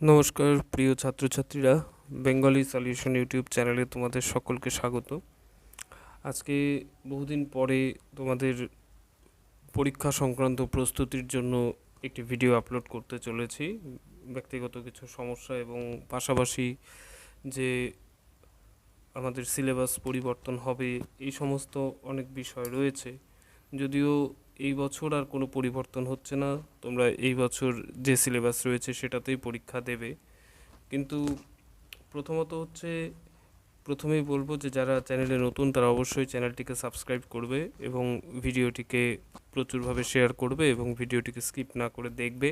নমস্কার প্রিয় ছাত্রছাত্রীরা, বেঙ্গলি সলিউশন ইউটিউব চ্যানেলে তোমাদের সকলকে স্বাগত। আজকে বহুদিন পরে তোমাদের পরীক্ষা সংক্রান্ত প্রস্তুতির জন্য একটি ভিডিও আপলোড করতে চলেছি। ব্যক্তিগত কিছু সমস্যা এবং পাশাপাশি যে আমাদের সিলেবাস পরিবর্তন হবে, এই সমস্ত অনেক বিষয় রয়েছে। যদিও এই বছর আর কোনো পরিবর্তন হচ্ছে না, তোমরা এই বছর যে সিলেবাস রয়েছে সেটাতেই পরীক্ষা দেবে। কিন্তু প্রথমেই বলবো যে যারা চ্যানেলে নতুন তারা অবশ্যই চ্যানেলটিকে সাবস্ক্রাইব করবে এবং ভিডিওটিকে প্রচুরভাবে শেয়ার করবে এবং ভিডিওটিকে স্কিপ না করে দেখবে।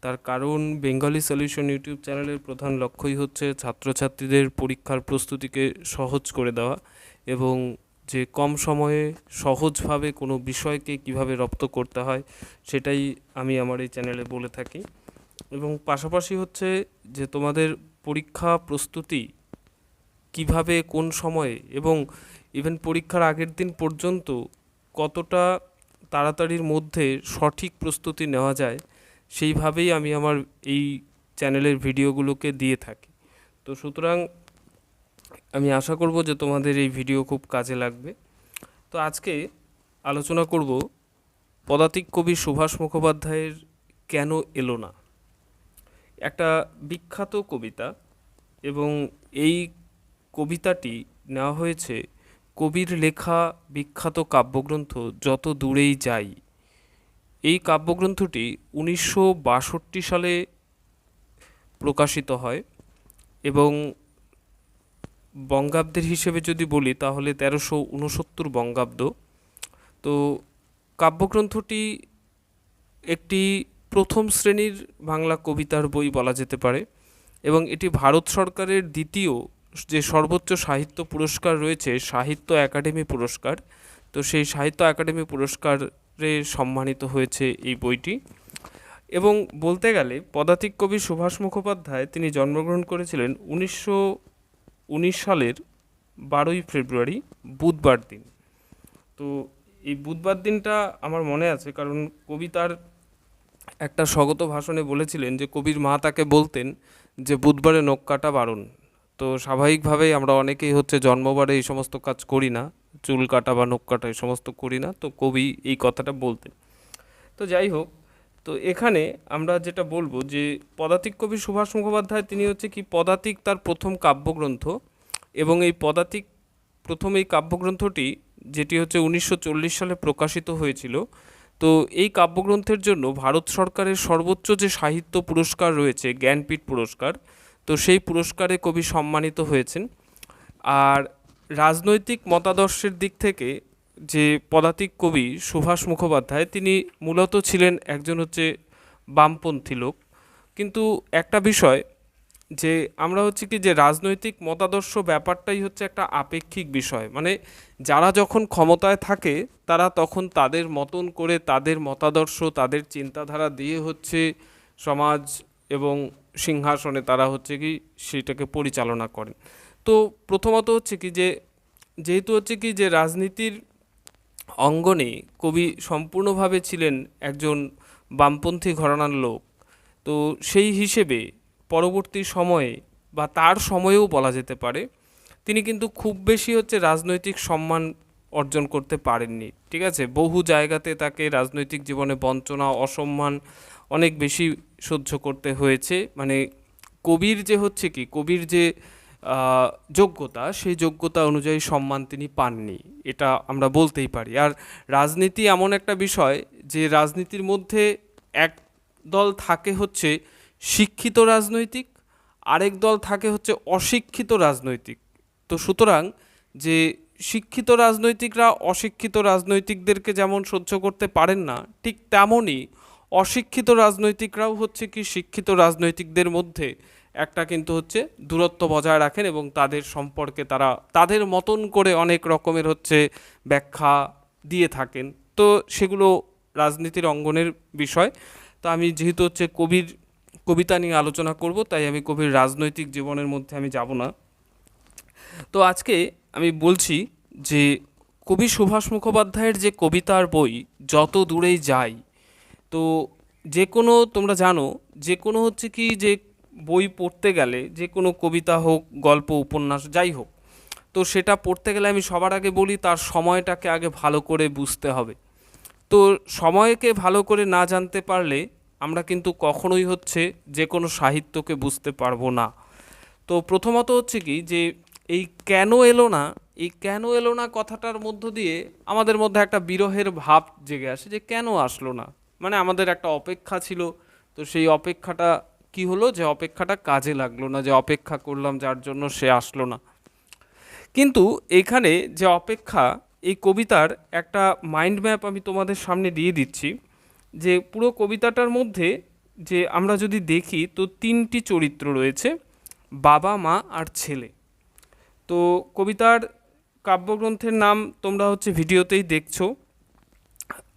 তার কারণ বেঙ্গলি সলিউশন ইউটিউব চ্যানেলের প্রধান লক্ষ্যই হচ্ছে ছাত্রছাত্রীদের পরীক্ষার প্রস্তুতিকে সহজ করে দেওয়া এবং যে কম সময়ে সহজভাবে কোনো বিষয়কে কিভাবে রপ্ত করতে হয় সেটাই আমি আমার এই চ্যানেলে বলে থাকি। এবং পাশাপাশি হচ্ছে যে তোমাদের পরীক্ষা প্রস্তুতি কিভাবে, কোন সময়ে এবং ইভেন পরীক্ষার আগের দিন পর্যন্ত কতটা তাড়াতাড়ির মধ্যে সঠিক প্রস্তুতি নেওয়া যায় সেইভাবেই আমি আমার এই চ্যানেলের ভিডিওগুলোকে দিয়ে থাকি। তো সুতরাং আমি আশা করব যে তোমাদের এই ভিডিও খুব কাজে লাগবে। তো আজকে আলোচনা করব পদাতিক কবি সুভাষ মুখোপাধ্যায়ের কেন এলো না, একটা বিখ্যাত কবিতা। এবং এই কবিতাটি নেওয়া হয়েছে কবির লেখা বিখ্যাত কাব্যগ্রন্থ যত দূরেই যাই। এই কাব্যগ্রন্থটি 1962 সালে প্রকাশিত হয় এবং বঙ্গাব্দের হিসেবে যদি বলি তাহলে 1369 বঙ্গাব্দ। তো কাব্যগ্রন্থটি একটি প্রথম শ্রেণীর বাংলা কবিতার বই বলা যেতে পারে এবং এটি ভারত সরকারের দ্বিতীয় যে সর্বোচ্চ সাহিত্য পুরস্কার রয়েছে, সাহিত্য একাডেমি পুরস্কার, তো সেই সাহিত্য একাডেমি পুরস্কারে সম্মানিত হয়েছে এই বইটি। এবং বলতে গেলে পদাতিক কবি সুভাষ মুখোপাধ্যায় তিনি জন্মগ্রহণ করেছিলেন 1919 সালের 12ই ফেব্রুয়ারি বুধবার দিন। তো এই বুধবার দিনটা আমার মনে আছে কারণ কবি তার একটা স্বগত ভাষণে বলেছিলেন যে কবির মা তাকে বলতেন যে বুধবারে নখ কাটা বারণ। তো স্বাভাবিকভাবেই আমরা অনেকেই হচ্ছে জন্মবারে এই সমস্ত কাজ করি না, চুল কাটা বা নখ কাটা এই সমস্ত করি না, তো কবি এই কথাটা বলতেন। তো যাই হোক, তো এখানে আমরা যেটা বলবো যে পদাতিক কবি সুভাষ মুখোপাধ্যায় তিনি হচ্ছে কি পদাতিক তার প্রথম কাব্যগ্রন্থ এবং এই পদাতিক প্রথম এই কাব্যগ্রন্থটি যেটি হচ্ছে 1940 সালে প্রকাশিত হয়েছিল। তো এই কাব্যগ্রন্থের জন্য ভারত সরকারের সর্বোচ্চ যে সাহিত্য পুরস্কার রয়েছে জ্ঞানপীঠ পুরস্কার, তো সেই পুরস্কারে কবি সম্মানিত হয়েছেন। আর রাজনৈতিক মতাদর্শের দিক থেকে যে পদাতিক কবি সুভাষ মুখোপাধ্যায় তিনি মূলত ছিলেন একজন হচ্ছে বামপন্থী লোক। কিন্তু একটা বিষয় যে আমরা হচ্ছে কি যে রাজনৈতিক মতাদর্শ ব্যাপারটাই হচ্ছে একটা আপেক্ষিক বিষয়, মানে যারা যখন ক্ষমতায় থাকে তারা তখন তাদের মতন করে তাদের মতাদর্শ তাদের চিন্তাধারা দিয়ে হচ্ছে সমাজ এবং সিংহাসনে তারা হচ্ছে কি সেটাকে পরিচালনা করেন। তো প্রথমত হচ্ছে কি যে যেহেতু হচ্ছে কি যে রাজনীতির অঙ্গনে কবি সম্পূর্ণভাবে ছিলেন একজন বামপন্থী ঘরানার লোক, তো সেই হিসেবে পরবর্তী সময়ে বা তার সময়েও বলা যেতে পারে তিনি কিন্তু খুব বেশি হচ্ছে রাজনৈতিক সম্মান অর্জন করতে পারেননি। ঠিক আছে, বহু জায়গাতে তাকে রাজনৈতিক জীবনে বঞ্চনা অসম্মান অনেক বেশি সহ্য করতে হয়েছে। মানে কবির যে হচ্ছে কি কবির যে যোগ্যতা সেই যোগ্যতা অনুযায়ী সম্মান তিনি পাননি, এটা আমরা বলতেই পারি। আর রাজনীতি এমন একটা বিষয় যে রাজনীতির মধ্যে এক দল থাকে হচ্ছে শিক্ষিত রাজনৈতিক, আরেক দল থাকে হচ্ছে অশিক্ষিত রাজনৈতিক। তো সুতরাং যে শিক্ষিত রাজনৈতিকরা অশিক্ষিত রাজনৈতিকদেরকে যেমন সহ্য করতে পারেন না, ঠিক তেমনই অশিক্ষিত রাজনৈতিকরাও হচ্ছে কি শিক্ষিত রাজনৈতিকদের মধ্যে একটা কিন্তু হচ্ছে দূরত্ব বজায় রাখেন এবং তাদের সম্পর্কে তারা তাদের মতন করে অনেক রকমের হচ্ছে ব্যাখ্যা দিয়ে থাকেন। তো সেগুলো রাজনীতির অঙ্গনের বিষয়। তো আমি যেহেতু হচ্ছে কবির কবিতা নিয়ে আলোচনা করব, তাই আমি কবির রাজনৈতিক জীবনের মধ্যে আমি যাব না। তো আজকে আমি বলছি যে কবি সুভাষ মুখোপাধ্যায়ের যে কবিতার বই যত দূরেই যাই, তো যে কোনো তোমরা জানো যে কোনো হচ্ছে কি যে বই পড়তে গেলে, যে কোনো কবিতা হোক, গল্প, উপন্যাস, যাই হোক, তো সেটা পড়তে গেলে আমি সবার আগে বলি তার সময়টাকে আগে ভালো করে বুঝতে হবে। তো সময়কে ভালো করে না জানতে পারলে আমরা কিন্তু কখনোই হচ্ছে যে কোনো সাহিত্যকে বুঝতে পারবো না। তো প্রথমত হচ্ছে কি যে এই কেন এলো না, এই কেন এলো না কথাটার মধ্য দিয়ে আমাদের মধ্যে একটা বিরহের ভাব জেগে আসে, যে কেন আসলো না, মানে আমাদের একটা অপেক্ষা ছিল, তো সেই অপেক্ষাটা কি হলো, যে অপেক্ষাটা কাজে লাগলো না, যে অপেক্ষা করলাম যার জন্য সে আসলো না। কিন্তু এখানে যে অপেক্ষা, এই কবিতার একটা মাইন্ড ম্যাপ আমি তোমাদের সামনে দিয়ে দিচ্ছি, যে পুরো কবিতাটার মধ্যে যে আমরা যদি দেখি তো তিনটি চরিত্র রয়েছে, বাবা, মা আর ছেলে। তো কবিতার কাব্যগ্রন্থের নাম তোমরা হচ্ছে ভিডিওতেই দেখছো,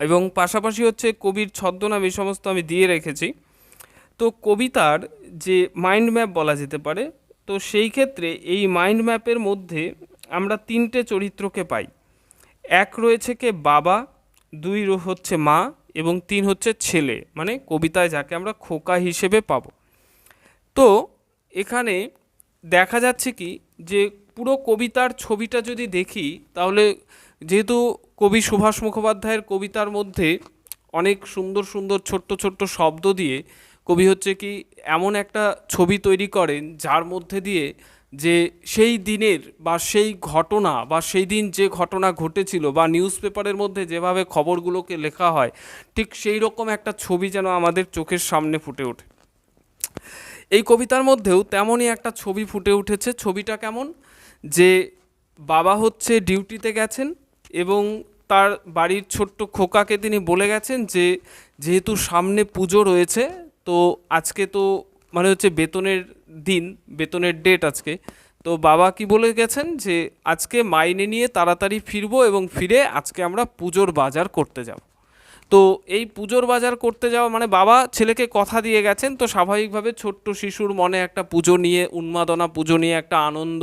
এবং পাশাপাশি হচ্ছে কবির ছদ্মনাম এই সমস্ত আমি দিয়ে রেখেছি। তো কবিতার যে মাইন্ড ম্যাপ বলা যেতে পারে, তো সেই ক্ষেত্রে এই মাইন্ড ম্যাপের মধ্যে আমরা তিনটে চরিত্রকে পাই। এক রয়েছে কে বাবা, দুই হচ্ছে মা, এবং তিন হচ্ছে ছেলে, মানে কবিতায় যাকে আমরা খোকা হিসেবে পাবো। তো এখানে দেখা যাচ্ছে কি যে পুরো কবিতার ছবিটা যদি দেখি, তাহলে যেহেতু কবি সুভাষ মুখোপাধ্যায়ের কবিতার মধ্যে অনেক সুন্দর সুন্দর ছোট্ট ছোট্ট শব্দ দিয়ে কবি হচ্ছে কি এমন একটা ছবি তৈরি করেন, যার মধ্যে দিয়ে যে সেই দিনের বা সেই ঘটনা বা সেই দিন যে ঘটনা ঘটেছিল বা নিউজ পেপারের মধ্যে যেভাবে খবরগুলোকে লেখা হয়, ঠিক সেই রকম একটা ছবি যেন আমাদের চোখের সামনে ফুটে ওঠে। এই কবিতার মধ্যেও তেমনই একটা ছবি ফুটে উঠেছে। ছবিটা কেমন, যে বাবা হচ্ছে ডিউটিতে গেছেন এবং তার বাড়ির ছোট্ট খোকাকে তিনি বলে গেছেন যে যেহেতু সামনে পুজো রয়েছে, তো আজকে তো মানে হচ্ছে বেতনের দিন, বেতনের ডেট আজকে, তো বাবা কি বলে গেছেন যে আজকে মাইনে নিয়ে তাড়াতাড়ি ফিরবো এবং ফিরে আজকে আমরা পুজোর বাজার করতে যাব। তো এই পুজোর বাজার করতে যাওয়া মানে বাবা ছেলেকে কথা দিয়ে গেছেন, তো স্বাভাবিকভাবে ছোট্ট শিশুর মনে একটা পুজো নিয়ে উন্মাদনা, পুজো নিয়ে একটা আনন্দ,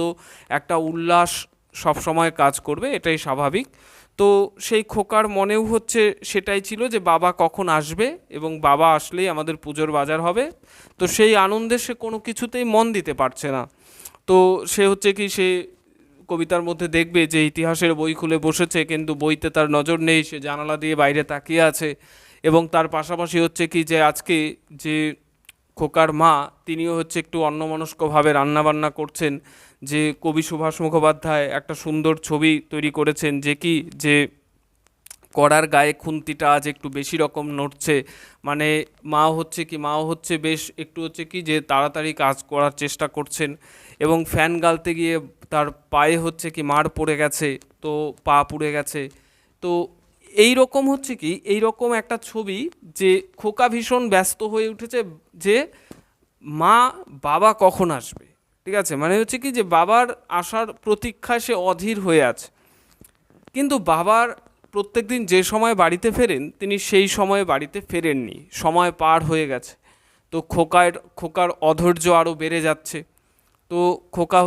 একটা উল্লাস সব সময় কাজ করবে, এটাই স্বাভাবিক। তো সেই খোকার মনেও হচ্ছে সেটাই ছিল, যে বাবা কখন আসবে এবং বাবা আসলেই আমাদের পুজোর বাজার হবে। তো সেই আনন্দে সে কোনো কিছুতেই মন দিতে পারছে না। তো সে হচ্ছে কি, সে কবিতার মধ্যে দেখবে যে ইতিহাসের বই খুলে বসেছে, কিন্তু বইতে তার নজর নেই, সে জানালা দিয়ে বাইরে তাকিয়ে আছে। এবং তার পাশাপাশি হচ্ছে কি যে আজকে যে খোকার মা, তিনিও হচ্ছে একটু অন্যমনস্কভাবে রান্নাবান্না করছেন, যে কবি সুভাষ মুখোপাধ্যায় একটা সুন্দর ছবি তৈরি করেছেন, যে কি যে কড়ার গায়ে খুন্তিটা আজ একটু বেশি রকম নড়ছে, মানে মাও হচ্ছে বেশ একটু হচ্ছে কি যে তাড়াতাড়ি কাজ করার চেষ্টা করছেন, এবং ফ্যান গালতে গিয়ে তার পায়ে হচ্ছে কি মার পড়ে গেছে, তো পা পুড়ে গেছে। তো এই রকম হচ্ছে কি, এই রকম একটা ছবি, যে খোকা ভীষণ ব্যস্ত হয়ে উঠেছে যে মা, বাবা কখন আসবে, ঠিক আছে, মানে হচ্ছে কি যে বাবার আসার প্রতীক্ষায় সে অধীর হয়ে আছে। কিন্তু বাবার প্রত্যেকদিন যে সময় বাড়িতে ফেরেন, তিনি সেই সময়ে বাড়িতে ফেরেননি, সময় পার হয়ে গেছে। তো খোকার অধৈর্য আরও বেড়ে যাচ্ছে। তো খোকা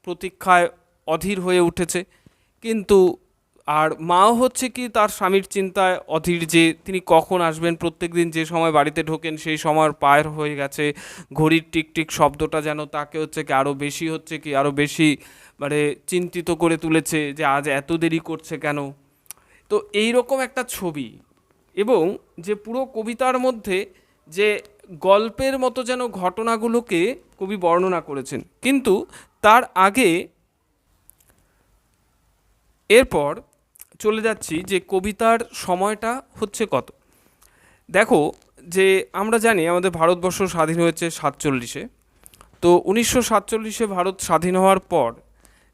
প্রতীক্ষায় অধীর হয়ে উঠেছে। কিন্তু আর মাও হচ্ছে কি তার স্বামীর চিন্তায় অধীর, যে তিনি কখন আসবেন, প্রত্যেকদিন যে সময় বাড়িতে ঢোকেন সেই সময় পার হয়ে গেছে। ঘড়ির টিকটিক শব্দটা যেন তাকে হচ্ছে কি আরও বেশি মানে চিন্তিত করে তুলেছে, যে আজ এত দেরি করছে কেন। তো এই রকম একটা ছবি, এবং যে পুরো কবিতার মধ্যে যে গল্পের মতো যেন ঘটনাগুলোকে কবি বর্ণনা করেছেন। কিন্তু তার আগে এরপর চলে যাচ্ছি যে কবিতার সময়টা হচ্ছে কত। দেখো, যে আমরা জানি আমাদের ভারতবর্ষ স্বাধীন হয়েছে 47-এ। তো 1947-এ ভারত স্বাধীন হওয়ার পর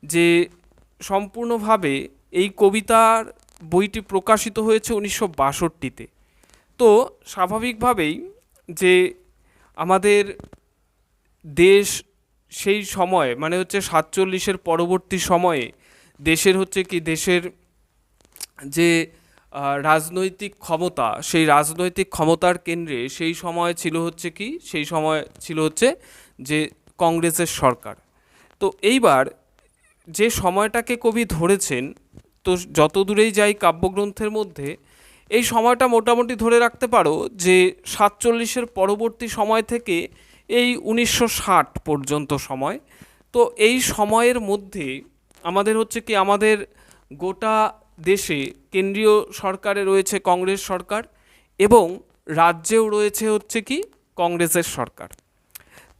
যে সম্পূর্ণভাবে এই কবিতার বইটি প্রকাশিত হয়েছে 1962-তে। তো স্বাভাবিকভাবেই যে আমাদের দেশ সেই সময় মানে হচ্ছে 47-এর পরবর্তী সময়ে দেশের যে রাজনৈতিক ক্ষমতা, সেই রাজনৈতিক ক্ষমতার কেন্দ্রে সেই সময় ছিল হচ্ছে যে কংগ্রেসের সরকার। তো এইবার যে সময়টাকে কবি ধরেছেন, তো যত দূরেই যাই কাব্যগ্রন্থের মধ্যে, এই সময়টা মোটামুটি ধরে রাখতে পারো যে 47-এর পরবর্তী সময় থেকে এই 1960 পর্যন্ত সময়। তো এই সময়ের মধ্যে আমাদের হচ্ছে কি আমাদের গোটা দেশে কেন্দ্রীয় সরকারে রয়েছে কংগ্রেস সরকার এবং রাজ্যেও রয়েছে হচ্ছে কি কংগ্রেসের সরকার।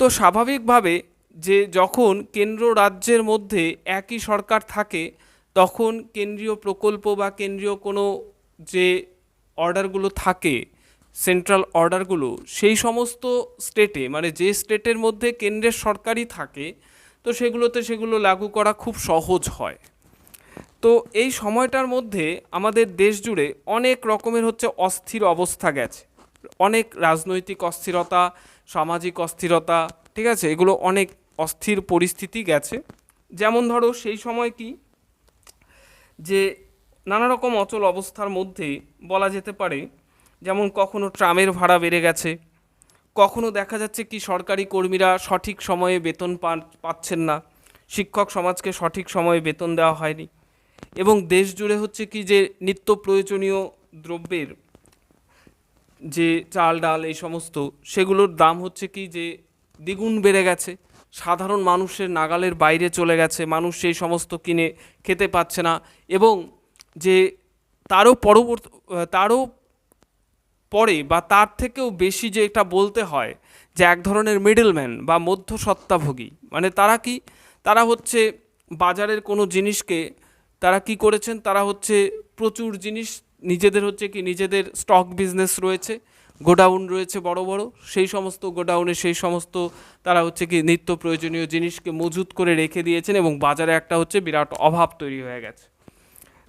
তো স্বাভাবিকভাবে যে যখন কেন্দ্র রাজ্যের মধ্যে একই সরকার থাকে তখন কেন্দ্রীয় প্রকল্প বা কেন্দ্রীয় কোনো যে অর্ডারগুলো থাকে, সেন্ট্রাল অর্ডারগুলো, সেই সমস্ত স্টেটে মানে যে স্টেটের মধ্যে কেন্দ্রের সরকারই থাকে তো সেগুলো লাগু করা খুব সহজ হয়। তো এই সময়টার মধ্যে আমাদের দেশ জুড়ে অনেক রকমের হচ্ছে অস্থির অবস্থা গেছে, অনেক রাজনৈতিক অস্থিরতা, সামাজিক অস্থিরতা, ঠিক আছে, এগুলো অনেক অস্থির পরিস্থিতি গেছে। যেমন ধরো সেই সময় কি যে নানা রকম অচল অবস্থার মধ্যে বলা যেতে পারে, যেমন কখনো ট্রামের ভাড়া বেড়ে গেছে, কখনো দেখা যাচ্ছে কি সরকারি কর্মীরা সঠিক সময়ে বেতন পাচ্ছেন না, শিক্ষক সমাজকে সঠিক সময়ে বেতন দেওয়া হয়নি, এবং দেশ জুড়ে হচ্ছে কি যে নিত্য প্রয়োজনীয় দ্রব্যের যে চাল ডাল এই সমস্ত সেগুলোর দাম হচ্ছে কি যে দ্বিগুণ বেড়ে গেছে, সাধারণ মানুষের নাগালের বাইরে চলে গেছে, মানুষ সেই সমস্ত কিনে খেতে পাচ্ছে না, এবং যে তারও পরে বা তার থেকেও বেশি যে এটা বলতে হয় যে এক ধরনের মিডলম্যান বা মধ্যস্বত্বাভোগী, মানে তারা হচ্ছে বাজারের কোনো জিনিসকে তারা কি করেছেন, তারা হচ্ছে প্রচুর জিনিস নিজেদের হচ্ছে কি নিজেদের স্টক বিজনেস রয়েছে, গোডাউন রয়েছে বড় বড়, সেই সমস্ত গোডাউনে সেই সমস্ত তারা হচ্ছে কি নিত্য প্রয়োজনীয় জিনিসকে মজুত করে রেখে দিয়েছেন এবং বাজারে একটা হচ্ছে বিরাট অভাব তৈরি হয়ে গেছে।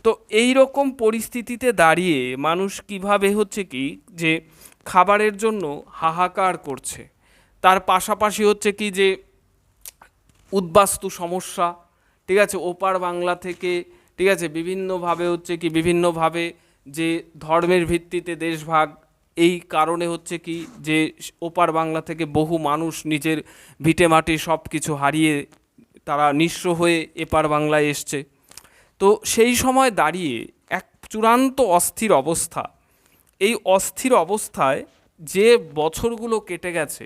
তো এই রকম পরিস্থিতিতে দাঁড়িয়ে মানুষ কিভাবে হচ্ছে কি যে খাবারের জন্য হাহাকার করছে, তার পাশাপাশি হচ্ছে কি যে উদ্বাস্তু সমস্যা, ঠিক আছে, ওপার বাংলা থেকে, ঠিক আছে, বিভিন্নভাবে যে ধর্মের ভিত্তিতে দেশভাগ, এই কারণে হচ্ছে কি যে ওপার বাংলা থেকে বহু মানুষ নিজের ভিটেমাটি সব কিছু হারিয়ে তারা নিঃস্ব হয়ে এপার বাংলায় এসছে। তো সেই সময় দাঁড়িয়ে এক চূড়ান্ত অস্থির অবস্থা, এই অস্থির অবস্থায় যে বছরগুলো কেটে গেছে,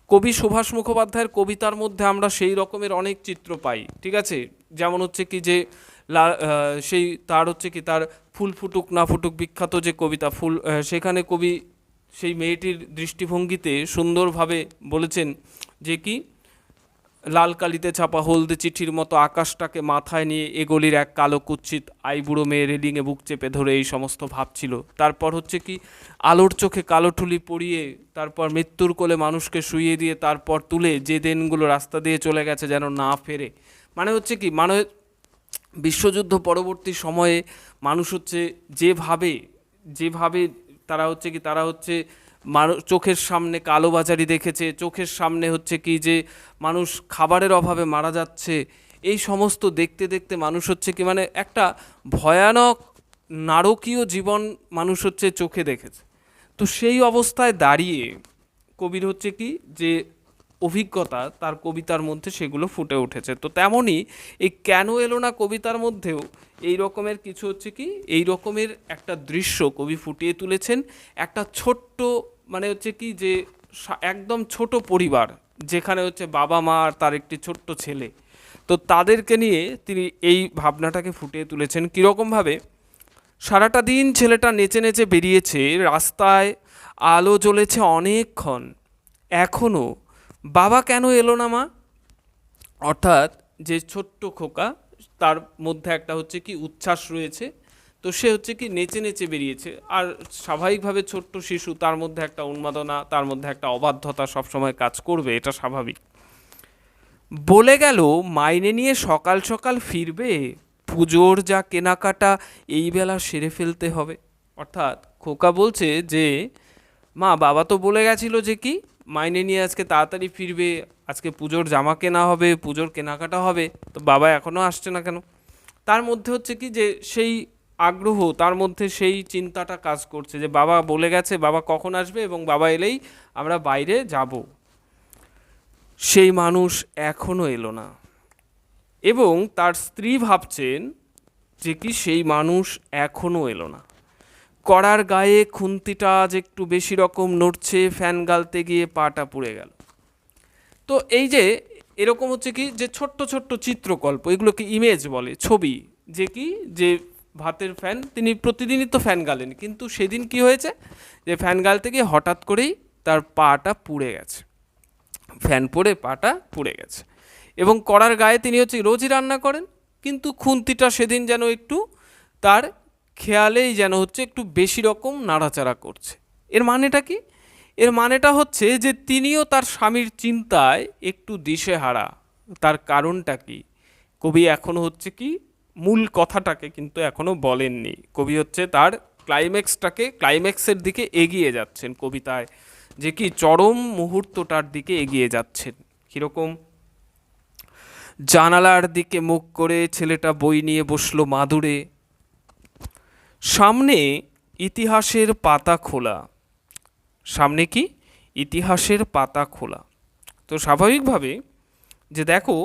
কবি সুভাষ মুখোপাধ্যায়ের কবিতার মধ্যে আমরা সেই রকমের অনেক চিত্র পাই, ঠিক আছে, যেমন হচ্ছে কি যে সেই তার হচ্ছে কি তার ফুল ফুটুক না ফুটুক বিখ্যাত যে কবিতা ফুল, সেখানে কবি সেই মেয়েটির দৃষ্টিভঙ্গিতে সুন্দরভাবে বলেছেন যে কি লাল কালিতে ছাপা হলদে চিঠির মতো আকাশটাকে মাথায় নিয়ে এগলির এক কালো কুৎসিত আইবুড়ো মেয়ে রেলিংয়ে বুক চেপে ধরে এই সমস্ত ভাবছিল। তারপর হচ্ছে কি আলোর চোখে কালো ঠুলি পরিয়ে তারপর মৃত্যুর কোলে মানুষকে শুইয়ে দিয়ে তারপর তুলে যে দিনগুলো রাস্তা দিয়ে চলে গেছে যেন না ফেরে। মানে হচ্ছে কি মানে বিশ্বযুদ্ধ পরবর্তী সময়ে মানুষ হচ্ছে যেভাবে তারা হচ্ছে চোখের সামনে কালোবাজারি দেখেছে, চোখের সামনে হচ্ছে কি যে মানুষ খাবারের অভাবে মারা যাচ্ছে, এই সমস্ত দেখতে দেখতে মানুষ হচ্ছে কি মানে একটা ভয়ানক নারকীয় জীবন মানুষ হচ্ছে চোখে দেখেছে। তো সেই অবস্থায় দাঁড়িয়ে কবির হচ্ছে কি যে অভিজ্ঞতা তার কবিতার মধ্যে সেগুলো ফুটে উঠেছে। তো তেমনই এই কেন এলো না কবিতার মধ্যেও এই রকমের কিছু হচ্ছে কি এই রকমের একটা দৃশ্য কবি ফুটিয়ে তুলেছেন। একটা ছোট্ট মানে হচ্ছে কি যে একদম ছোট পরিবার, যেখানে হচ্ছে বাবা মা আর তার একটি ছোট্ট ছেলে, তো তাদেরকে নিয়ে তিনি এই ভাবনাটাকে ফুটিয়ে তুলেছেন। কীরকমভাবে সারাটা দিন ছেলেটা নেচে নেচে বেরিয়েছে, রাস্তায় আলো জ্বলেছে অনেকক্ষণ, এখনও বাবা কেন এলো না মা, অর্থাৎ যে ছোট্ট খোকা তার মধ্যে একটা হচ্ছে কি উচ্ছ্বাস রয়েছে, তো সে হচ্ছে কি নেচে নেচে বেরিয়েছে, আর স্বাভাবিকভাবে ছোট্ট শিশু তার মধ্যে একটা উন্মাদনা, তার মধ্যে একটা অবাধ্যতা সবসময় কাজ করবে, এটা স্বাভাবিক। বলে গেল মাইনে নিয়ে সকাল সকাল ফিরবে, পুজোর যা কেনাকাটা এই বেলা সেরে ফেলতে হবে। অর্থাৎ খোকা বলছে যে মা বাবা তো বলে গেছিল যে কি মাইনে নিয়ে আজকে তাড়াতাড়ি ফিরবে, আজকে পুজোর জামা কেনা হবে, পুজোর কেনাকাটা হবে, তো বাবা এখনও আসছে না কেন। তার মধ্যে হচ্ছে কি যে সেই আগ্রহ, তার মধ্যে সেই চিন্তাটা কাজ করছে যে বাবা বলে গেছে, বাবা কখন আসবে এবং বাবা এলেই আমরা বাইরে যাব। সেই মানুষ এখনও এলো না এবং তার স্ত্রী ভাবছেন যে কি সেই মানুষ এখনও এলো না। কড়ার গায়ে খুন্তিটা আজ একটু বেশি রকম নড়ছে, ফ্যান গালতে গিয়ে পাটা পুড়ে গেল। তো এই যে এরকম হচ্ছে কি যে ছোট্ট ছোট্ট চিত্রকল্প, এগুলোকে ইমেজ বলে, ছবি, যে কি যে ভাতের ফ্যান তিনি প্রতিদিনই তো ফ্যান গালেন, কিন্তু সেদিন কি হয়েছে যে ফ্যান গালতে গিয়ে হঠাৎ করেই তার পাটা পুড়ে গেছে, ফ্যান পড়ে পাটা পুড়ে গেছে। এবং কড়ার গায়ে তিনি হচ্ছে রোজই রান্না করেন, কিন্তু খুন্তিটা সেদিন যেন একটু তার খেয়ালেই যেন হচ্ছে একটু বেশি রকম নাড়াচাড়া করছে। এর মানেটা কি? এর মানেটা হচ্ছে যে তিনিও তার স্বামীর চিন্তায় একটু দিশেহারা। তার কারণটা কি? কবি এখনো হচ্ছে কি মূল কথাটাকে কিন্তু এখনো বলেননি। কবি হচ্ছে তার ক্লাইম্যাক্সের দিকে এগিয়ে যাচ্ছেন কবিতায়, যে কি চরম মুহূর্তটার দিকে এগিয়ে যাচ্ছেন। কীরকম? জানালার দিকে মুখ করে ছেলেটা বই নিয়ে বসলো মাদুরে, সামনে ইতিহাসের পাতা খোলা। সামনে কি? ইতিহাসের পাতা খোলা। তো স্বাভাবিকভাবে যে দেখো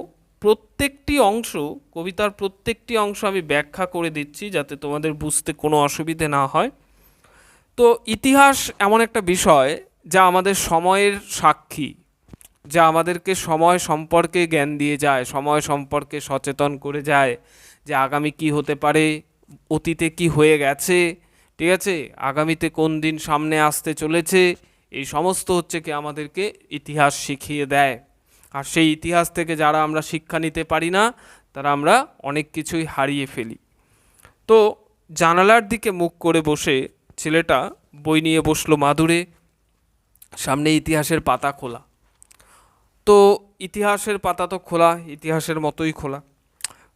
প্রত্যেকটি অংশ, কবিতার প্রত্যেকটি অংশ আমি ব্যাখ্যা করে দিচ্ছি যাতে তোমাদের বুঝতে কোনো অসুবিধে না হয়। তো ইতিহাস এমন একটা বিষয় যা আমাদের সময়ের সাক্ষী, যা আমাদেরকে সময় সম্পর্কে জ্ঞান দিয়ে যায়, সময় সম্পর্কে সচেতন করে যায়, যে আগামী কি হতে পারে, অতীতে কি হয়ে গেছে, ঠিক আছে, আগামীতে কোন দিন সামনে আসতে চলেছে, এই সমস্ত হচ্ছে কি আমাদেরকে ইতিহাস শিখিয়ে দেয়। আর সেই ইতিহাস থেকে যারা আমরা শিক্ষা নিতে পারি না, তারা আমরা অনেক কিছুই হারিয়ে ফেলি। তো জানালার দিকে মুখ করে বসে ছেলেটা বই নিয়ে বসলো মাদুরে, সামনে ইতিহাসের পাতা খোলা। তো ইতিহাসের পাতা তো খোলা, ইতিহাসের মতোই খোলা।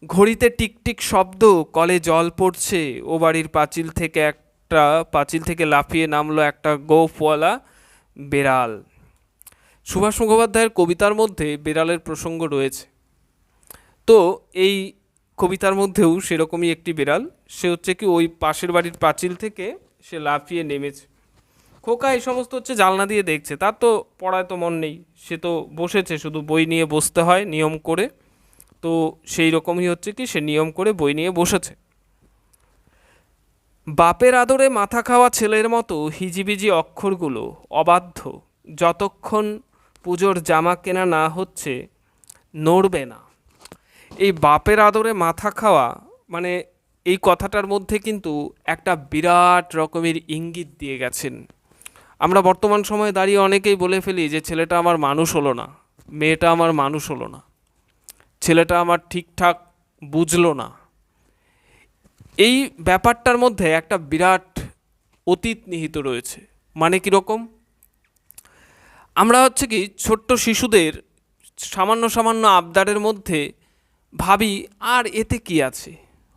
ঘড়িতে টিকটিক শব্দ, কলে জল পড়ছে, ও বাড়ির পাঁচিল থেকে লাফিয়ে নামলো একটা গোঁফওয়ালা বেড়াল। সুভাষ মুখোপাধ্যায়ের কবিতার মধ্যে বেড়ালের প্রসঙ্গ রয়েছে। তো এই কবিতার মধ্যেও সেরকমই একটি বেড়াল, সে হচ্ছে কি ওই পাশের বাড়ির পাঁচিল থেকে সে লাফিয়ে নেমেছে। খোকা এই সমস্ত হচ্ছে জানলা দিয়ে দেখছে, তার তো পড়ায় তো মন নেই, সে তো বসেছে, শুধু বই নিয়ে বসতে হয় নিয়ম করে। তো সেই রকমই হচ্ছে কি সে নিয়ম করে বই নিয়ে বসেছে। বাপের আদরে মাথা খাওয়া ছেলের মতো হিজিবিজি অক্ষরগুলো অবাধ্য, যতক্ষণ পুজোর জামা কেনা না হচ্ছে নড়বে না। এই বাপের আদরে মাথা খাওয়া মানে এই কথাটার মধ্যে কিন্তু একটা বিরাট রকমের ইঙ্গিত দিয়ে গেছেন। আমরা বর্তমান সময়ে দাঁড়িয়ে অনেকেই বলে ফেলি যে ছেলেটা আমার মানুষ হলো না, মেয়েটা আমার মানুষ হলো না, ছেলেটা আমার ঠিকঠাক বুঝলো না। এই ব্যাপারটার মধ্যে একটা বিরাট অতীত নিহিত রয়েছে। মানে কীরকম? আমরা হচ্ছে কি ছোট্ট শিশুদের সামান্য সামান্য আবদারের মধ্যে ভাবি আর এতে কি আছে,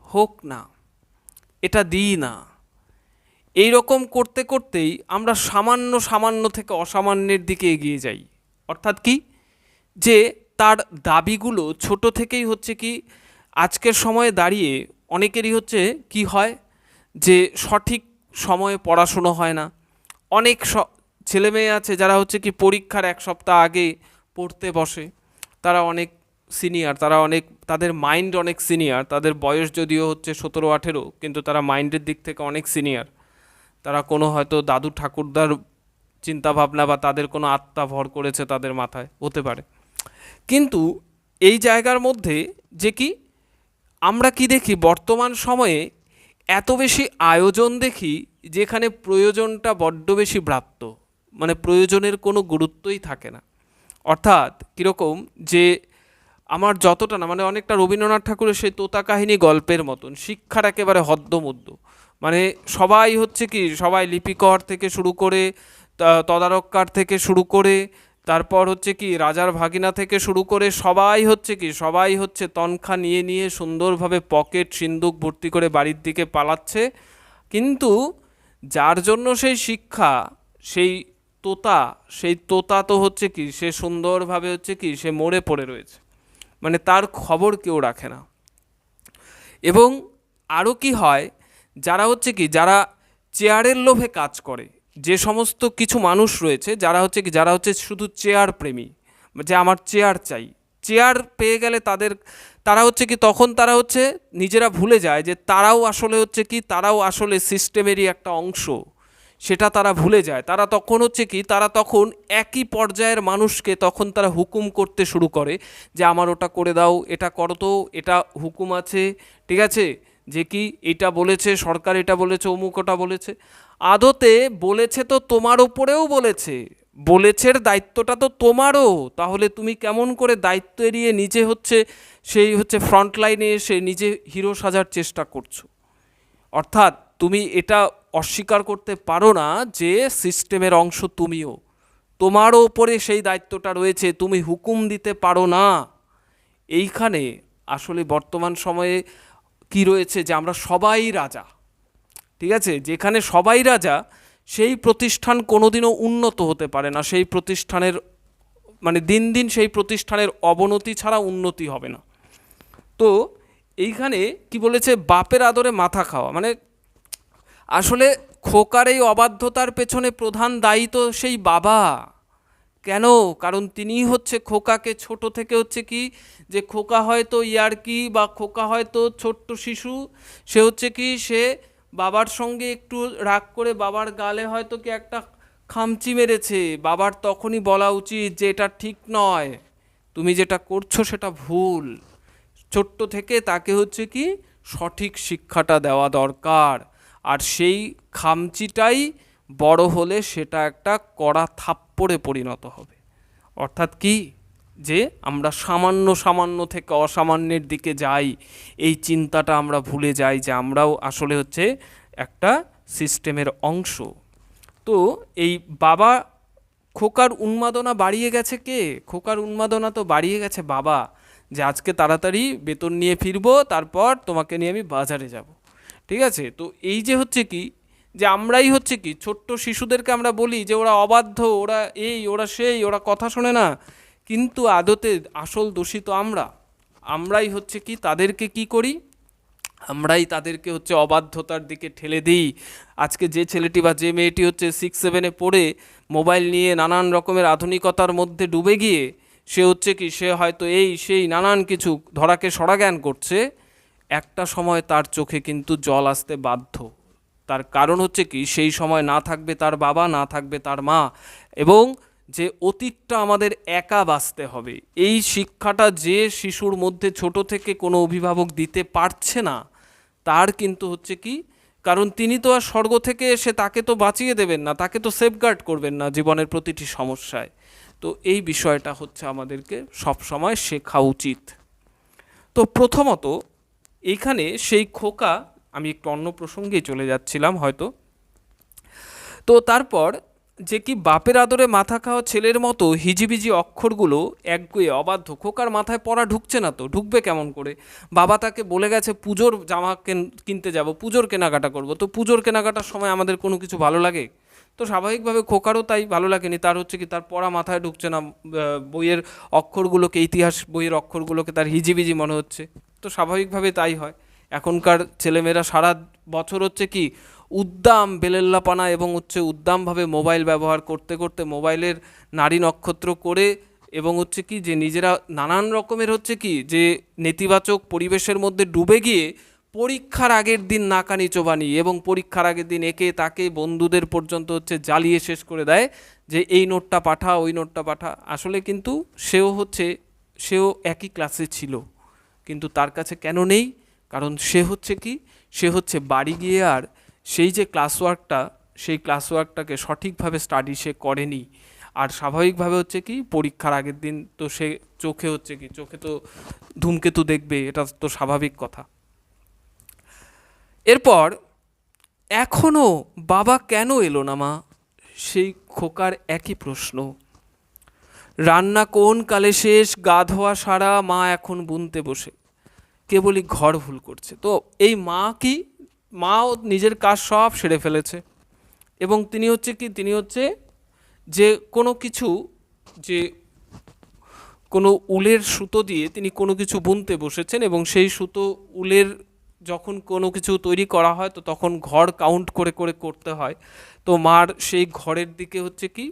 হোক না, এটা দিই না। এই রকম করতে করতেই আমরা সামান্য সামান্য থেকে অসামান্যের দিকে এগিয়ে যাই। অর্থাৎ কি, যে তার দাবিগুলো ছোট থেকেই হচ্ছে কি আজকের সময়ে দাঁড়িয়ে অনেকেরই হচ্ছে কি হয় যে সঠিক সময়ে পড়াশুনো হয় না। অনেক ছেলেমেয়ে আছে যারা হচ্ছে কি পরীক্ষার এক সপ্তাহ আগে পড়তে বসে, তারা অনেক সিনিয়র, তাদের মাইন্ড অনেক সিনিয়র, তাদের বয়স যদিও হচ্ছে 17-18, কিন্তু তারা মাইন্ডের দিক থেকে অনেক সিনিয়র। তারা কোনো হয়তো দাদু ঠাকুরদার চিন্তাভাবনা বা তাদের কোনো আত্মা ভর করেছে তাদের মাথায়, হতে পারে। কিন্তু এই জায়গার মধ্যে যে কি আমরা কি দেখি, বর্তমান সময়ে এত বেশি আয়োজন দেখি যেখানে প্রয়োজনটা বড্ড বেশি ব্রাত্য, মানে প্রয়োজনের কোনো গুরুত্বই থাকে না। অর্থাৎ কীরকম যে আমার যতটা না, মানে অনেকটা রবীন্দ্রনাথ ঠাকুরের সেই তোতা কাহিনী গল্পের মতন শিক্ষার একেবারে হদ্দমুদ্দ। মানে সবাই হচ্ছে কি, সবাই লিপিকর থেকে শুরু করে তদারককার থেকে শুরু করে তারপর হচ্ছে কি রাজার ভাগিনা থেকে শুরু করে সবাই হচ্ছে তনখা নিয়ে নিয়ে সুন্দরভাবে পকেট সিন্দুক ভর্তি করে বাড়ির দিকে পালাচ্ছে। কিন্তু যার জন্য সেই শিক্ষা, সেই তোতা তো হচ্ছে কি সে সুন্দরভাবে হচ্ছে কি সে মরে পড়ে রয়েছে, মানে তার খবর কেউ রাখে না। এবং আরও কি হয়, যারা হচ্ছে কি যারা চেয়ারের লোভে কাজ করে, যে সমস্ত কিছু মানুষ রয়েছে যারা হচ্ছে শুধু চেয়ার প্রেমী, যে আমার চেয়ার চাই, চেয়ার পেয়ে গেলে তারা হচ্ছে কি তখন তারা হচ্ছে নিজেরা ভুলে যায় যে তারাও আসলে সিস্টেমেরই একটা অংশ। সেটা তারা ভুলে যায়। তারা তখন হচ্ছে কি, তারা তখন একই পর্যায়ের মানুষকে তখন তারা হুকুম করতে শুরু করে যে আমার ওটা করে দাও, এটা করো, তো এটা হুকুম আছে, ঠিক আছে, যে কি এটা বলেছে সরকার, এটা বলেছে, অমুক ওটা বলেছে। আদতে বলেছে তো তোমার ওপরেও বলেছে, বলেছের দায়িত্বটা তো তোমারও, তাহলে তুমি কেমন করে দায়িত্ব এড়িয়ে নিজে হচ্ছে সেই হচ্ছে ফ্রন্ট লাইনে এসে নিজে হিরো সাজার চেষ্টা করছো। অর্থাৎ তুমি এটা অস্বীকার করতে পারো না যে সিস্টেমের অংশ তুমিও, তোমারও ওপরে সেই দায়িত্বটা রয়েছে, তুমি হুকুম দিতে পারো না। এইখানে আসলে বর্তমান সময়ে কি রয়েছে যে আমরা সবাই রাজা, ঠিক আছে, যেখানে সবাই রাজা সেই প্রতিষ্ঠান কোনোদিনও উন্নত হতে পারে না, সেই প্রতিষ্ঠানের মানে দিন দিন সেই প্রতিষ্ঠানের অবনতি ছাড়া উন্নতি হবে না। তো এইখানে কি বলেছে, বাপের আদরে মাথা খাওয়া, মানে আসলে খোকার এই অবাধ্যতার পেছনে প্রধান দায়ী তো সেই বাবা। কেন? কারণ তিনিই হচ্ছে খোকাকে ছোট থেকে হচ্ছে কি, যে খোকা হয়তো ইয়ার্কি বা খোকা হয়তো ছোট্ট শিশু, সে হচ্ছে কি সে বাবার সঙ্গে একটু রাগ করে বাবার গালে হয়তো কি একটা খামচি মেরেছে, বাবার তখনই বলা উচিত যে এটা ঠিক নয়, তুমি যেটা করছো সেটা ভুল। ছোট্ট থেকে তাকে হচ্ছে কি সঠিক শিক্ষাটা দেওয়া দরকার, আর সেই খামচিটাই বড় হলে সেটা একটা কড়া থাপ্পড়ে পরিণত হবে। অর্থাৎ কি, যে আমরা সামান্য সামান্য থেকে অসামান্যের দিকে যাই, এই চিন্তাটা আমরা ভুলে যাই যে আমরাও আসলে হচ্ছে একটা সিস্টেমের অংশ। তো এই বাবা, খোকার উন্মাদনা বাড়িয়ে গেছে কে? খোকার উন্মাদনা তো বাড়িয়ে গেছে বাবা, যে আজকে তাড়াতাড়ি বেতন নিয়ে ফিরবো, তারপর তোমাকে নিয়ে আমি বাজারে যাব, ঠিক আছে। তো এই যে হচ্ছে কি, যে আমরাই হচ্ছে কি ছোট্ট শিশুদেরকে আমরা বলি যে ওরা অবাধ্য, ওরা এই, ওরা সেই, ওরা কথা শোনে না, কিন্তু আদতে আসল দোষী তো আমরাই হচ্ছে কি তাদেরকে কি করি, আমরাই তাদেরকে হচ্ছে অবাধ্যতার দিকে ঠেলে দিই। আজকে যে ছেলেটি বা যে মেয়েটি হচ্ছে 6-7-এ পড়ে মোবাইল নিয়ে নানান রকমের আধুনিকতার মধ্যে ডুবে গিয়ে সে হচ্ছে কি, সে হয়তো এই সেই নানান কিছু ধরাকে সরা জ্ঞান করছে, একটা সময় তার চোখে কিন্তু জল আসতে বাধ্য। তার কারণ হচ্ছে কি, সেই সময় না থাকবে তার বাবা, না থাকবে তার মা, এবং যে অতীতটা আমাদের একা বাঁচতে হবে, এই শিক্ষাটা যে শিশুর মধ্যে ছোট থেকে কোনো অভিভাবক দিতে পারছে না, তার কিন্তু হচ্ছে কি, কারণ তিনি তো আর স্বর্গ থেকে এসে তাকে তো বাঁচিয়ে দেবেন না, তাকে তো সেফগার্ড করবেন না জীবনের প্রতিটি সমস্যায়। তো এই বিষয়টা হচ্ছে আমাদেরকে সবসময় শেখা উচিত। তো প্রথমত এইখানে সেই খোকা, আমি একটু অন্য প্রসঙ্গেই চলে যাচ্ছিলাম হয়তো। তো তারপর যে কি বাপের আদরে মাথা খাওয়া ছেলের মতো হিজিবিজি অক্ষরগুলো একগুঁয়ে অবাধ্য, খোকার মাথায় পড়া ঢুকছে না, তো ঢুকবে কেমন করে? বাবা তাকে বলে গেছে পুজোর জামা কিনতে যাব, পুজোর কেনাকাটা করব, তো পুজোর কেনাকাটার সময় আমাদের কোনো কিছু ভালো লাগে? তো স্বাভাবিকভাবে খোকারও তাই ভালো লাগেনি, তার হচ্ছে কি তার পড়া মাথায় ঢুকছে না, বইয়ের অক্ষরগুলোকে, ইতিহাস বইয়ের অক্ষরগুলোকে তার হিজিবিজি মনে হচ্ছে। তো স্বাভাবিকভাবে তাই হয়। এখনকার ছেলেমেয়েরা সারা বছর হচ্ছে কি উদ্দাম বেলেল্লাপানা এবং হচ্ছে উদ্দামভাবে মোবাইল ব্যবহার করতে করতে মোবাইলের নারী নক্ষত্র করে, এবং হচ্ছে কি যে নিজেরা নানান রকমের হচ্ছে কি যে নেতিবাচক পরিবেশের মধ্যে ডুবে গিয়ে পরীক্ষার আগের দিন নাকানি চোবানি, এবং পরীক্ষার আগের দিন একে তাকে বন্ধুদের পর্যন্ত হচ্ছে জ্বালিয়ে শেষ করে দেয় যে এই নোটটা পাঠা, ওই নোটটা পাঠা। আসলে কিন্তু সেও একই ক্লাসে ছিল, কিন্তু তার কাছে কেন নেই? কারণ সে হচ্ছে কি, সে হচ্ছে বাড়ি গিয়ে আর সেই যে ক্লাস ওয়ার্কটা, সেই ক্লাস ওয়ার্কটাকে সঠিকভাবে স্টাডি সে করেনি। আর স্বাভাবিকভাবে হচ্ছে কি পরীক্ষার আগের দিন তো সে চোখে হচ্ছে কি, চোখে তো ধূমকেতু দেখবে, এটা তো স্বাভাবিক কথা। এরপর এখনও বাবা কেন এলো না মা, সেই খোকার একই প্রশ্ন। রান্না কোন কালে শেষ, গা ধোয়া সারা, মা এখন বুনতে বসে, কেবলই ঘর ভুল করছে। তো এই মা কি, মাও নিজের কাজ সব সেরে ফেলেছে, এবং তিনি হচ্ছে কি, তিনি হচ্ছে যে কোনো কিছু, যে কোনো উলের সুতো দিয়ে তিনি কোনো কিছু বুনতে বসেছেন, এবং সেই সুতো উলের যখন কোনো কিছু তৈরি করা হয় তো তখন ঘর কাউন্ট করে করে করতে হয়। তো মার সেই ঘরের দিকে হচ্ছে কি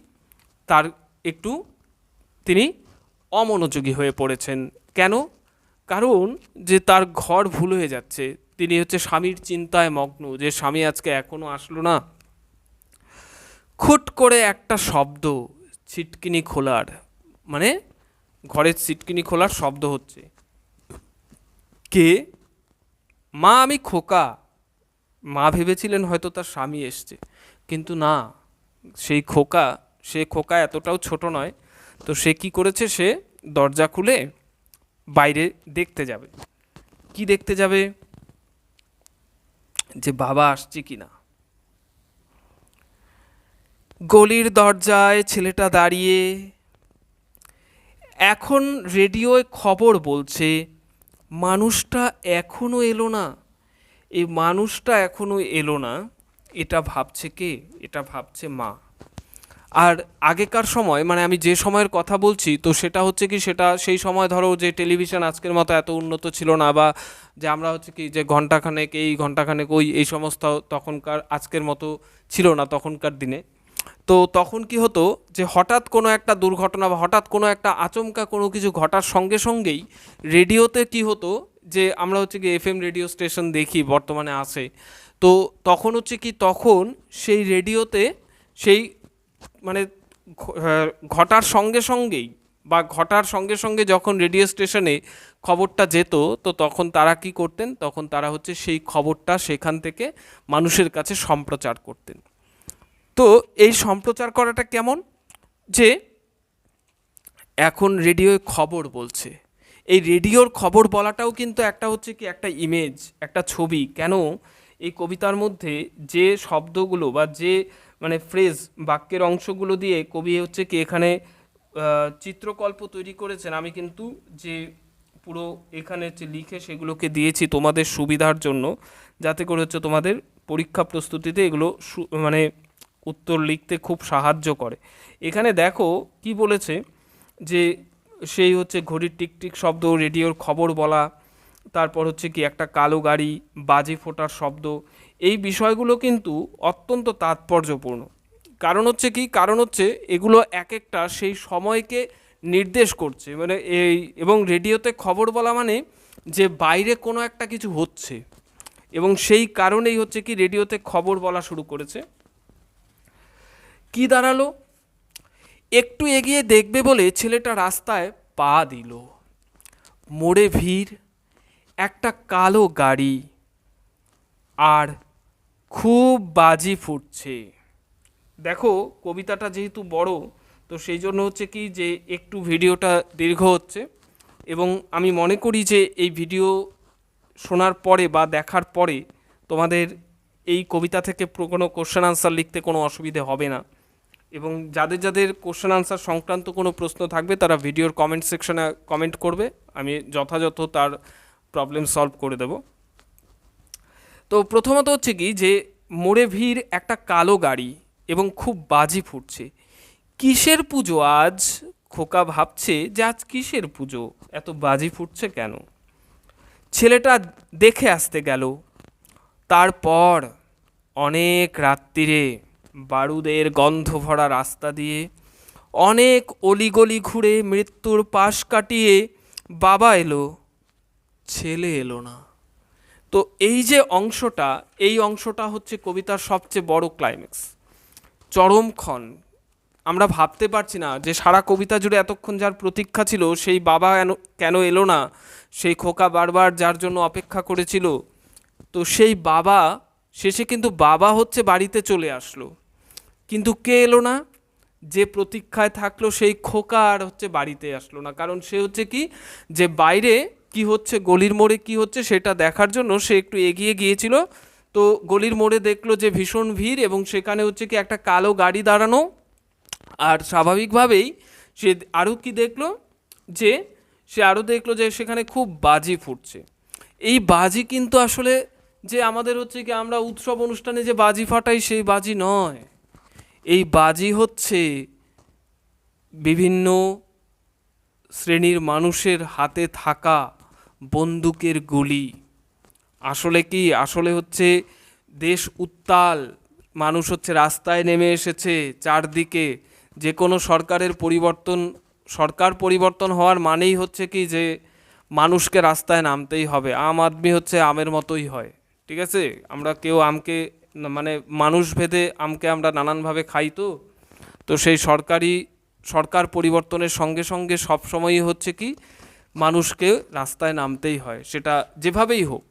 তার একটু তিনি অমনোযোগী হয়ে পড়েছেন। কেন? কারণ যে তার ঘর ভুল হয়ে যাচ্ছে, তিনি হচ্ছে স্বামীর চিন্তায় মগ্ন, যে স্বামী আজকে এখনও আসলো না। খুট করে একটা শব্দ, ছিটকিনি খোলার, মানে ঘরের ছিটকিনি খোলার শব্দ হচ্ছে। কে? মা, আমি খোকা। মা ভেবেছিলেন হয়তো তার স্বামী এসছে, কিন্তু না, সে খোকা এতটাও ছোট নয়। তো সে কি করেছে, সে দরজা খুলে বাইরে দেখতে যাবে। কি দেখতে যাবে? যে বাবা আসছে কিনা। গলির দরজায় ছেলেটা দাঁড়িয়ে, এখন রেডিওয় খবর বলছে মানুষটা এখনো এলো না। এই মানুষটা এখনো এলো না, এটা ভাবছে কে? এটা ভাবছে মা। আর আগেকার সময়, মানে আমি যে সময়ের কথা বলছি, তো সেটা হচ্ছে কি, সেটা সেই সময় ধরো যে টেলিভিশন আজকের মতো এত উন্নত ছিল না, বা যে আমরা হচ্ছে কি যে ঘন্টাখানেক এই ঘন্টাখানেক ওই, এই সমস্ত তখনকার আজকের মতো ছিল না তখনকার দিনে। তো তখন কি হতো, যে হঠাৎ কোনো একটা দুর্ঘটনা বা হঠাৎ কোনো একটা আচমকা কোনো কিছু ঘটার সঙ্গে সঙ্গেই রেডিওতে কি হতো, যে আমরা হচ্ছে কি এফএম রেডিও স্টেশন দেখি, বর্তমানে আসে। তো তখন হচ্ছে কি, তখন সেই রেডিওতে সেই মানে ঘটার সঙ্গে সঙ্গেই বা ঘটার সঙ্গে সঙ্গে যখন রেডিও স্টেশনে খবরটা যেত, তো তখন তারা কি করতেন, তখন তারা হচ্ছে সেই খবরটা সেখান থেকে মানুষের কাছে সম্প্রচার করতেন। তো এই সম্প্রচার করাটা কেমন, যে এখন রেডিওয় খবর বলছে, এই রেডিওর খবর বলাটাও কিন্তু একটা হচ্ছে কি একটা ইমেজ, একটা ছবি। কেন? এই কবিতার মধ্যে যে শব্দগুলো বা যে মানে ফ্রেজ, বাক্যের অংশগুলো দিয়ে কবি হচ্ছে কি এখানে চিত্রকল্প তৈরি করেছেন। আমি কিন্তু যে পুরো এখানে যে লিখে সেগুলোকে দিয়েছি তোমাদের সুবিধার জন্য, যাতে করে হচ্ছে তোমাদের পরীক্ষা প্রস্তুতিতে এগুলো মানে উত্তর লিখতে খুব সাহায্য করে। এখানে দেখো কি বলেছে, যে সেই হচ্ছে ঘড়ির টিকটিক শব্দ, রেডিওর খবর বলা, তারপর হচ্ছে কি একটা কালো গাড়ি, বাজি ফোটার শব্দ। এই বিষয়গুলো কিন্তু অত্যন্ত তাৎপর্যপূর্ণ। কারণ হচ্ছে কি, কারণ হচ্ছে এগুলো এক একটা সেই সময়কে নির্দেশ করছে, মানে এই, এবং রেডিওতে খবর বলা মানে যে বাইরে কোনো একটা কিছু হচ্ছে, এবং সেই কারণেই হচ্ছে কি রেডিওতে খবর বলা শুরু করেছে। কি দাঁড়ালো? একটু এগিয়ে দেখবে বলে ছেলেটা রাস্তায় পা দিল। মোড়ে ভিড়, একটা কালো গাড়ি, আর খুব বাজি ফুটছে। দেখো কবিতাটা যেহেতু বড়, তো সেই জন্য হচ্ছে কি যে একটু ভিডিওটা দীর্ঘ হচ্ছে, এবং আমি মনে করি যে এই ভিডিও শোনার পরে বা দেখার পরে তোমাদের এই কবিতা থেকে কোনো কোশ্চেন আনসার লিখতে কোনো অসুবিধে হবে না। এবং যাদের যাদের কোশ্চেন আনসার সংক্রান্ত কোনো প্রশ্ন থাকবে, তারা ভিডিওর কমেন্ট সেকশনে কমেন্ট করবে, আমি যথাযথ তার প্রবলেম সলভ করে দেব। তো প্রথমত হচ্ছে কি যে মোড়ে ভিড়, একটা কালো গাড়ি, এবং খুব বাজি ফুটছে। কিসের পুজো আজ? খোকা ভাবছে যে আজ কিসের পুজো, এত বাজি ফুটছে কেন। ছেলেটা দেখে আসতে গেল। তারপর অনেক রাত্রিরে বারুদের গন্ধ ভরা রাস্তা দিয়ে, অনেক অলিগলি ঘুরে মৃত্যুর পাশ কাটিয়ে বাবা এলো, ছেলে এলো না। তো এই যে অংশটা, এই অংশটা হচ্ছে কবিতার সবচেয়ে বড় ক্লাইম্যাক্স, চরমক্ষণ। আমরা ভাবতে পারছি না যে সারা কবিতা জুড়ে এতক্ষণ যার প্রতীক্ষা ছিল, সেই বাবা কেন এলো না, সেই খোকা বারবার যার জন্য অপেক্ষা করেছিল, তো সেই বাবা শেষে কিন্তু বাবা হচ্ছে বাড়িতে চলে আসলো, কিন্তু কে এলো না? যে প্রতীক্ষায় থাকলো সেই খোকা আর হচ্ছে বাড়িতে আসলো না। কারণ সে হচ্ছে কি যে বাইরে কি হচ্ছে, গলির মোড়ে কি হচ্ছে সেটা দেখার জন্য সে একটু এগিয়ে গিয়েছিল। তো গলির মোড়ে দেখলো যে ভীষণ ভিড়, এবং সেখানে হচ্ছে কি একটা কালো গাড়ি দাঁড়ানো। আর স্বাভাবিকভাবেই সে আরও কি দেখলো, যে সে আরও দেখলো যে সেখানে খুব বাজি ফুটছে। এই বাজি কিন্তু আসলে যে আমাদের হচ্ছে কি আমরা উৎসব অনুষ্ঠানে যে বাজি ফাটাই, সেই বাজি নয়। এই বাজি হচ্ছে বিভিন্ন শ্রেণীর মানুষের হাতে থাকা বন্দুকের গুলি। আসলে কি, আসলে হচ্ছে দেশ উত্তাল, মানুষ হচ্ছে রাস্তায় নেমে এসেছে চারদিকে। যে কোনো সরকার পরিবর্তন হওয়ার মানেই হচ্ছে কি যে মানুষকে রাস্তায় নামতেই হবে। আম আদমি হচ্ছে আমের মতোই হয়, ঠিক আছে? আমরা কেউ আমকে মানে মানুষ ভেদে আমকে আমরা নানানভাবে খাই, তো তো সেই সরকার পরিবর্তনের সঙ্গে সঙ্গে সবসময়ই হচ্ছে কি মানুষকে রাস্তায় নামতেই হয়, সেটা যেভাবেই হোক।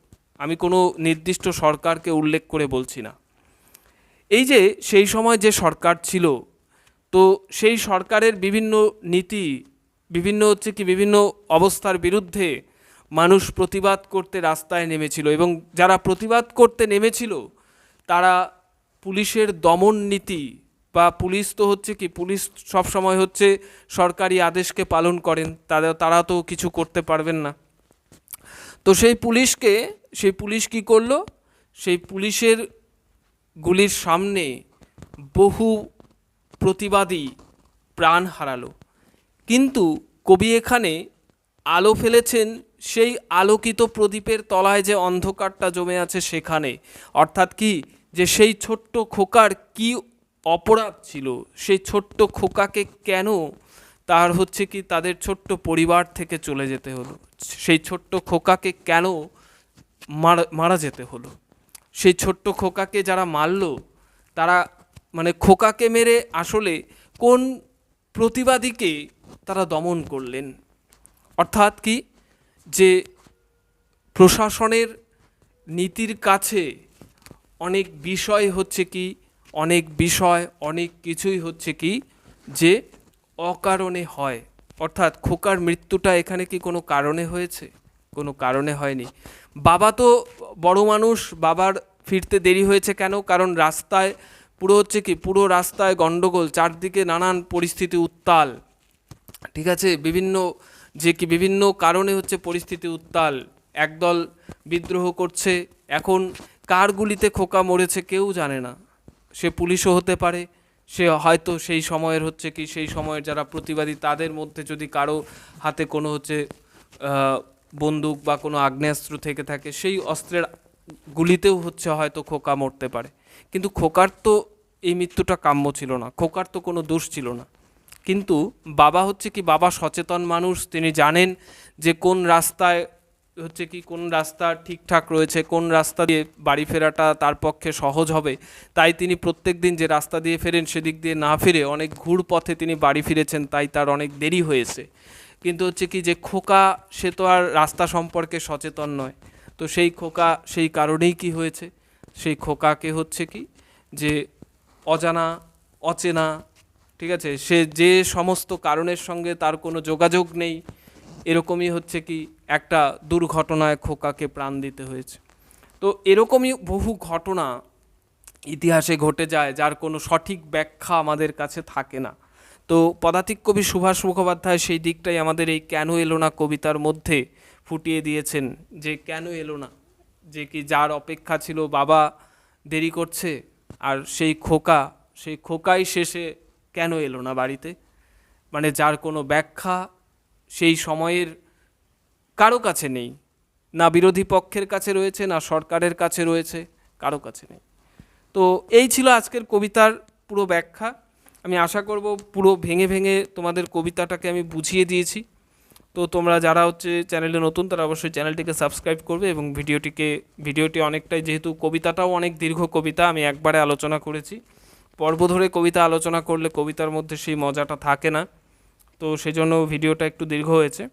আমি কোনো নির্দিষ্ট সরকারকে উল্লেখ করে বলছি না। এই যে সেই সময় যে সরকার ছিল, তো সেই সরকারের বিভিন্ন নীতি, বিভিন্ন অবস্থার বিরুদ্ধে মানুষ প্রতিবাদ করতে রাস্তায় নেমেছিল, এবং যারা প্রতিবাদ করতে নেমেছিল তারা পুলিশের দমন নীতি, বা পুলিশ তো হচ্ছে কি, পুলিশ সব সময় হচ্ছে সরকারি আদেশকে পালন করেন, তারা তো কিছু করতে পারবেন না। তো সেই পুলিশ কি করলো, সেই পুলিশের গুলির সামনে বহু প্রতিবাদী প্রাণ হারালো। কিন্তু কবি এখানে আলো ফেলেছেন সেই আলোকিত প্রদীপের তলায় যে অন্ধকারটা জমে আছে সেখানে। অর্থাৎ কি, যে সেই ছোট্ট খোকার কি অপরাধ ছিল, সেই ছোট্ট খোকাকে কেন তার হচ্ছে কি তাদের ছোট্ট পরিবার থেকে চলে যেতে হলো, সেই ছোট্ট খোকাকে কেন মারা যেতে হলো, সেই ছোট্ট খোকাকে যারা মারলো তারা মানে খোকাকে মেরে আসলে কোন প্রতিবাদীকে তারা দমন করলেন। অর্থাৎ কি, যে প্রশাসনের নীতির কাছে অনেক বিষয় হচ্ছে কি, অনেক কিছুই হচ্ছে কি যে অকারণে হয়। অর্থাৎ খোকার মৃত্যুটা এখানে কি কোনো কারণে হয়েছে? কোনো কারণে হয়নি। বাবা তো বড় মানুষ, বাবার ফিরতে দেরি হয়েছে কেন? কারণ রাস্তায় পুরো রাস্তায় গন্ডগোল, চারদিকে নানান পরিস্থিতি উত্তাল, ঠিক আছে, বিভিন্ন কারণে হচ্ছে পরিস্থিতি উত্তাল। একদল বিদ্রোহ করছে, এখন কার গুলিতে খোকা মরেছে কেউ জানে না, সে পুলিশও হতে পারে, সে হয়তো সেই সময়ের যারা প্রতিবাদী তাদের মধ্যে যদি কারো হাতে কোনো বন্দুক বা কোনো আগ্নেয়াস্ত্র থেকে থাকে, সেই অস্ত্রের গুলিতেও হয়তো খোকা মরতে পারে। কিন্তু খোকার তো এই মৃত্যুটা কাম্য ছিল না, খোকার তো কোনো দোষ ছিল না। কিন্তু বাবা সচেতন মানুষ, তিনি জানেন যে কোন রাস্তা ঠিকঠাক রয়েছে, কোন রাস্তা দিয়ে বাড়ি ফেরাটা তার পক্ষে সহজ হবে। তাই তিনি প্রত্যেক দিন যে রাস্তা দিয়ে ফেরেন সেদিক দিয়ে না ফিরে অনেক ঘুর পথে তিনি বাড়ি ফিরেছেন, তাই তার অনেক দেরি হয়েছে। কিন্তু যে খোকা, সে তো আর রাস্তা সম্পর্কে সচেতন নয়। তো সেই কারণেই কি হয়েছে, সেই খোকাকে যে অচেনা, ঠিক আছে, সে যে সমস্ত কারণের সঙ্গে তার কোনো যোগাযোগ নেই, এরকমই একটা দুর্ঘটনায় খোকাকে প্রাণ দিতে হয়েছে। তো এরকমই বহু ঘটনা ইতিহাসে ঘটে যায়, যার কোনো সঠিক ব্যাখ্যা আমাদের কাছে থাকে না। তো পদাতিক কবি সুভাষ মুখোপাধ্যায় সেই দিকটাই আমাদের এই কেন এলো না কবিতার মধ্যে ফুটিয়ে দিয়েছেন, যে কেন এলো না, যে কি যার অপেক্ষা ছিল বাবা দেরি করছে, আর সেই খোকাই শেষে কেন এলো না বাড়িতে, মানে যার কোনো ব্যাখ্যা সেই সময়ের কারো কাছে নেই, না বিরোধী পক্ষের কাছে রয়েছে, না সরকারের কাছে রয়েছে, কারো কাছে নেই। তো এই ছিল আজকের কবিতার পুরো ব্যাখ্যা। আমি আশা করব পুরো ভেঙে ভেঙে তোমাদের কবিতাটাকে আমি বুঝিয়ে দিয়েছি। তো তোমরা যারা চ্যানেলে নতুন তারা অবশ্যই চ্যানেলটিকে সাবস্ক্রাইব করবে, এবং ভিডিওটি অনেকটাই, যেহেতু কবিতাটাও অনেক দীর্ঘ কবিতা, আমি একবারে আলোচনা করেছি, পর্ব ধরে কবিতা আলোচনা করলে কবিতার মধ্যে সেই মজাটা থাকে না, তো সেজন্য ভিডিওটা একটু দীর্ঘ হয়েছে।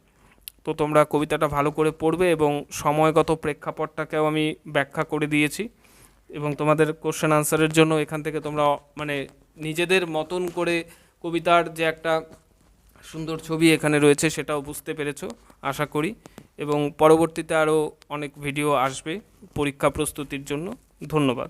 তো তোমরা কবিতাটা ভালো করে পড়বে, এবং সময়গত প্রেক্ষাপটটাকেও আমি ব্যাখ্যা করে দিয়েছি, এবং তোমাদের কোশ্চেন আনসারের জন্য এখান থেকে তোমরা মানে নিজেদের মতন করে কবিতার যে একটা সুন্দর ছবি এখানে রয়েছে সেটাও বুঝতে পেরেছো আশা করি। এবং পরবর্তীতে আরও অনেক ভিডিও আসবে পরীক্ষা প্রস্তুতির জন্য। ধন্যবাদ।